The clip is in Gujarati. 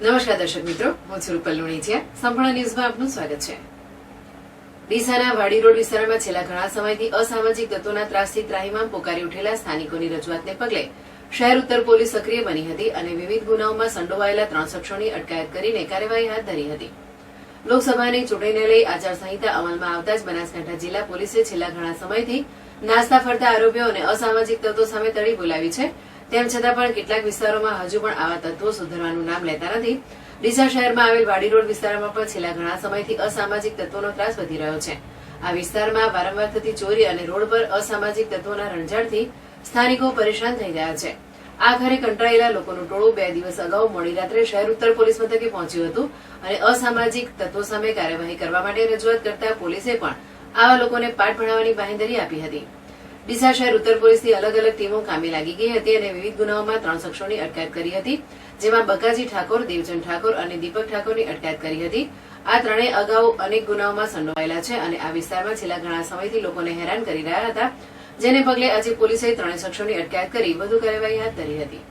નમસ્કાર દર્શક મિત્રો, હું છું રૂપલ લુણીચિયા. સંપૂર્ણ ન્યૂઝમાં આપનું સ્વાગત છે. ડીસાના વાડી રોડ વિસ્તારમાં છેલ્લા ઘણા સમયથી અસામાજિક તત્વોના ત્રાસથી ત્રાહિમામ પોકારી ઉઠેલા સ્થાનિકોની રજૂઆતને પગલે શહેર ઉત્તર પોલીસ સક્રિય બની હતી અને વિવિધ ગુનાઓમાં સંડોવાયેલા 3 શખ્સોની અટકાયત કરીને કાર્યવાહી હાથ ધરી હતી. લોકસભાની ચૂંટણીને લઈ આચારસંહિતા અમલમાં આવતા જ બનાસકાંઠા જિલ્લા પોલીસે છેલ્લા ઘણા સમયથી નાસ્તા ફરતા આરોપીઓ અને અસામાજિક તત્વો સામે તડી બોલાવી છે. તેમ છતાં પણ કેટલાક વિસ્તારોમાં હજુ પણ આવા તત્વો સુધરવાનું નામ લેતા નથી. ડીસા શહેરમાં આવેલ વાડી રોડ વિસ્તારમાં પણ છેલ્લા ઘણા સમયથી અસામાજિક તત્વોનો ત્રાસ વધી રહ્યો છે. આ વિસ્તારમાં વારંવાર થતી ચોરી અને રોડ પર અસામાજિક તત્વોના રણઝાડથી સ્થાનિકો પરેશાન થઈ ગયા છે. આખરે કંટાળેલા લોકોનું ટોળું 2 દિવસ અગાઉ મોડી રાત્રે શહેર ઉત્તર પોલીસ મથકે પહોંચ્યું હતું અને અસામાજિક તત્વો સામે કાર્યવાહી કરવા માટે રજૂઆત કરતા પોલીસે પણ આવા લોકોને પાઠ ભણાવવાની બાંહેધરી આપી હતી. ડીસા શહેર ઉત્તર પોલીસની અલગ અલગ ટીમો કામે લાગી ગઈ હતી અને વિવિધ ગુનાઓમાં 3 શખ્સોની અટકાયત કરી હતી, જેમાં બકાજી ઠાકોર, દેવચંદ ઠાકોર અને દીપક ઠાકોરની અટકાયત કરી હતી. આ ત્રણેય અગાઉ અનેક ગુનાઓમાં સંડોવાયેલા છે અને આ વિસ્તારમાં છેલ્લા ઘણા સમયથી લોકોને હેરાન કરી રહ્યા હતા, જેને પગલે આજે પોલીસે 3 શખ્સોની અટકાયત કરી વધુ કાર્યવાહી હાથ ધરી હતી.